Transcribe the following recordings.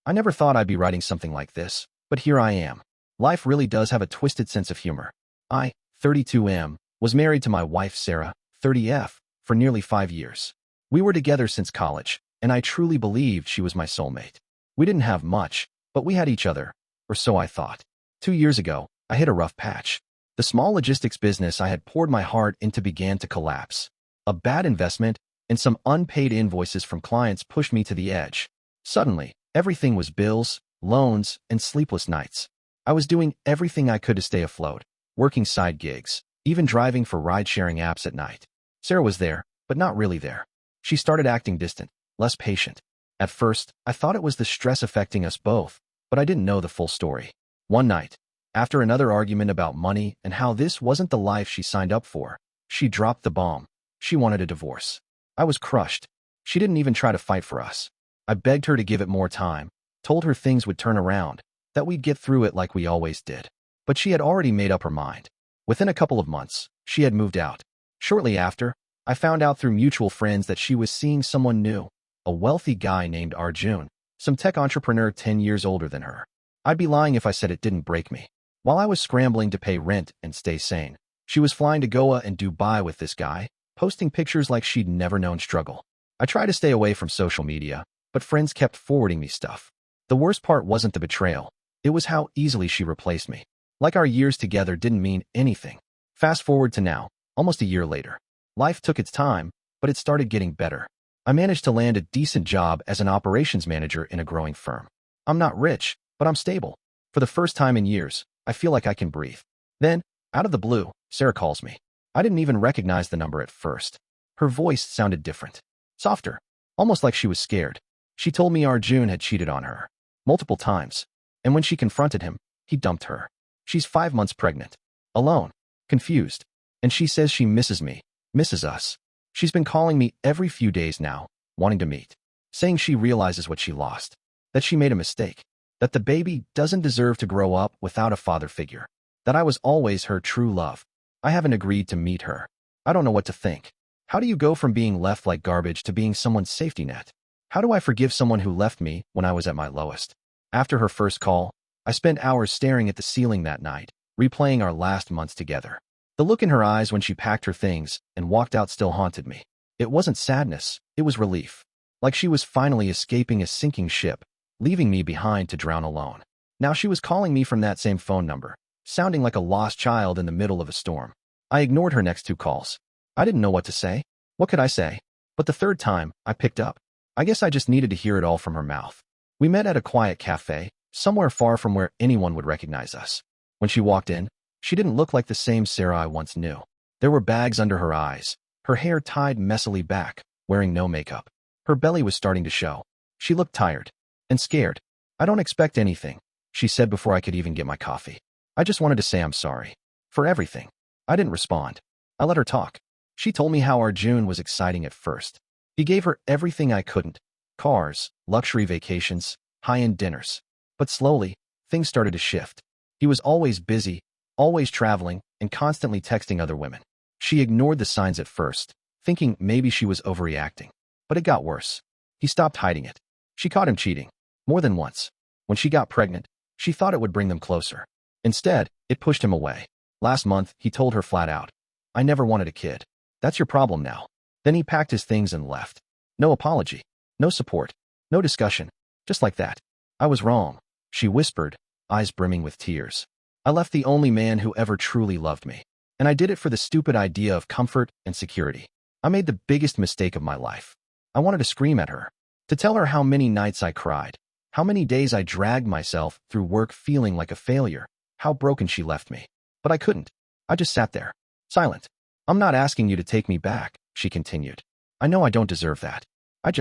I never thought I'd be writing something like this, but here I am. Life really does have a twisted sense of humor. I, 32M, was married to my wife Sarah, 30F, for nearly 5 years. We were together since college, and I truly believed she was my soulmate. We didn't have much, but we had each other, or so I thought. 2 years ago, I hit a rough patch. The small logistics business I had poured my heart into began to collapse. A bad investment and some unpaid invoices from clients pushed me to the edge. Suddenly, everything was bills, loans, and sleepless nights. I was doing everything I could to stay afloat, working side gigs, even driving for ride-sharing apps at night. Sarah was there, but not really there. She started acting distant, less patient. At first, I thought it was the stress affecting us both, but I didn't know the full story. One night, after another argument about money and how this wasn't the life she signed up for, she dropped the bomb. She wanted a divorce. I was crushed. She didn't even try to fight for us. I begged her to give it more time, told her things would turn around, that we'd get through it like we always did. But she had already made up her mind. Within a couple of months, she had moved out. Shortly after, I found out through mutual friends that she was seeing someone new, a wealthy guy named Arjun, some tech entrepreneur 10 years older than her. I'd be lying if I said it didn't break me. While I was scrambling to pay rent and stay sane, she was flying to Goa and Dubai with this guy, posting pictures like she'd never known struggle. I tried to stay away from social media, but friends kept forwarding me stuff. The worst part wasn't the betrayal. It was how easily she replaced me. Like our years together didn't mean anything. Fast forward to now, almost a year later. Life took its time, but it started getting better. I managed to land a decent job as an operations manager in a growing firm. I'm not rich, but I'm stable. For the first time in years, I feel like I can breathe. Then, out of the blue, Sarah calls me. I didn't even recognize the number at first. Her voice sounded different. Softer. Almost like she was scared. She told me Arjun had cheated on her. Multiple times. And when she confronted him, he dumped her. She's 5 months pregnant. Alone. Confused. And she says she misses me. Misses us. She's been calling me every few days now, wanting to meet. Saying she realizes what she lost. That she made a mistake. That the baby doesn't deserve to grow up without a father figure. That I was always her true love. I haven't agreed to meet her. I don't know what to think. How do you go from being left like garbage to being someone's safety net? How do I forgive someone who left me when I was at my lowest? After her first call, I spent hours staring at the ceiling that night, replaying our last months together. The look in her eyes when she packed her things and walked out still haunted me. It wasn't sadness, it was relief. Like she was finally escaping a sinking ship, leaving me behind to drown alone. Now she was calling me from that same phone number, sounding like a lost child in the middle of a storm. I ignored her next 2 calls. I didn't know what to say. What could I say? But the third time, I picked up. I guess I just needed to hear it all from her mouth. We met at a quiet cafe, somewhere far from where anyone would recognize us. When she walked in, she didn't look like the same Sarah I once knew. There were bags under her eyes, her hair tied messily back, wearing no makeup. Her belly was starting to show. She looked tired and scared. I don't expect anything, she said before I could even get my coffee. I just wanted to say I'm sorry. For everything. I didn't respond. I let her talk. She told me how Arjun was exciting at first. He gave her everything I couldn't. Cars, luxury vacations, high-end dinners. But slowly, things started to shift. He was always busy, always traveling, and constantly texting other women. She ignored the signs at first, thinking maybe she was overreacting. But it got worse. He stopped hiding it. She caught him cheating. More than once. When she got pregnant, she thought it would bring them closer. Instead, it pushed him away. Last month, he told her flat out, "I never wanted a kid. That's your problem now." Then he packed his things and left. No apology. No support. No discussion. Just like that. I was wrong, she whispered, eyes brimming with tears. I left the only man who ever truly loved me. And I did it for the stupid idea of comfort and security. I made the biggest mistake of my life. I wanted to scream at her. To tell her how many nights I cried. How many days I dragged myself through work feeling like a failure. How broken she left me. But I couldn't. I just sat there. Silent. "I'm not asking you to take me back," she continued. "I know I don't deserve that. I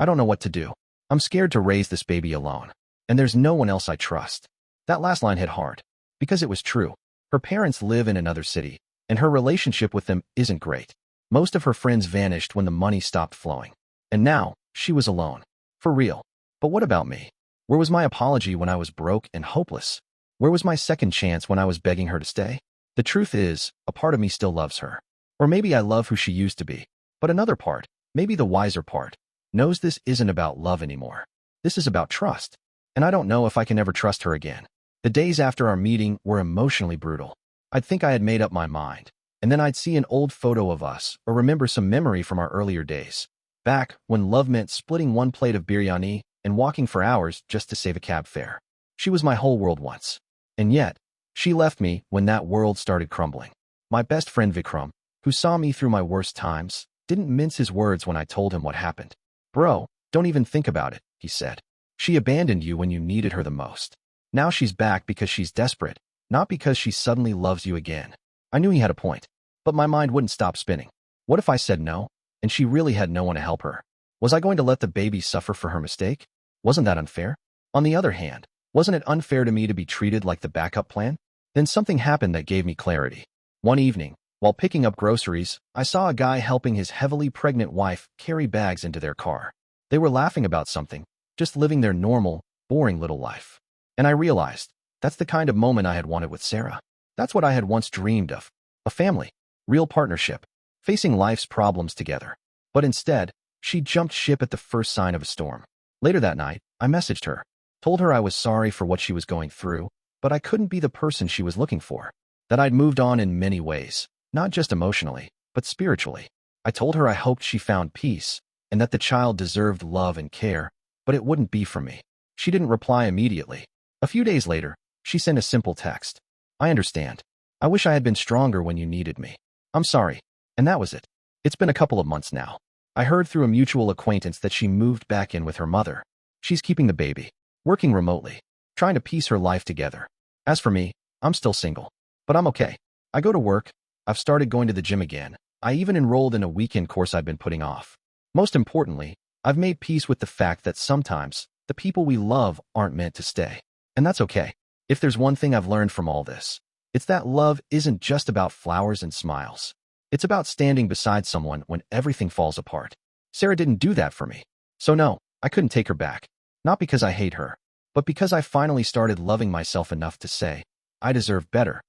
don't know what to do. I'm scared to raise this baby alone. And there's no one else I trust." That last line hit hard. Because it was true. Her parents live in another city, and her relationship with them isn't great. Most of her friends vanished when the money stopped flowing. And now, she was alone. For real. But what about me? Where was my apology when I was broke and hopeless? Where was my second chance when I was begging her to stay? The truth is, a part of me still loves her. Or maybe I love who she used to be. But another part, maybe the wiser part, knows this isn't about love anymore. This is about trust. and I don't know if I can ever trust her again. The days after our meeting were emotionally brutal. I'd think I had made up my mind, and then I'd see an old photo of us or remember some memory from our earlier days. Back when love meant splitting one plate of biryani and walking for hours just to save a cab fare. She was my whole world once. And yet, she left me when that world started crumbling. My best friend Vikram, who saw me through my worst times, didn't mince his words when I told him what happened. Bro, don't even think about it, he said. She abandoned you when you needed her the most. Now she's back because she's desperate, not because she suddenly loves you again. I knew he had a point, but my mind wouldn't stop spinning. What if I said no, and she really had no one to help her? Was I going to let the baby suffer for her mistake? Wasn't that unfair? On the other hand, wasn't it unfair to me to be treated like the backup plan? Then something happened that gave me clarity. One evening, while picking up groceries, I saw a guy helping his heavily pregnant wife carry bags into their car. They were laughing about something, just living their normal, boring little life. And I realized, that's the kind of moment I had wanted with Sarah. That's what I had once dreamed of. A family, real partnership, facing life's problems together. But instead, she jumped ship at the first sign of a storm. Later that night, I messaged her, told her I was sorry for what she was going through, but I couldn't be the person she was looking for. That I'd moved on in many ways, not just emotionally, but spiritually. I told her I hoped she found peace, and that the child deserved love and care, but it wouldn't be from me. She didn't reply immediately. A few days later, she sent a simple text. I understand. I wish I had been stronger when you needed me. I'm sorry. And that was it. It's been a couple of months now. I heard through a mutual acquaintance that she moved back in with her mother. She's keeping the baby, working remotely, trying to piece her life together. As for me, I'm still single. But I'm okay. I go to work. I've started going to the gym again. I even enrolled in a weekend course I've been putting off. Most importantly, I've made peace with the fact that sometimes the people we love aren't meant to stay. And that's okay. If there's one thing I've learned from all this, it's that love isn't just about flowers and smiles. It's about standing beside someone when everything falls apart. Sarah didn't do that for me. So no, I couldn't take her back. Not because I hate her, but because I finally started loving myself enough to say, I deserve better.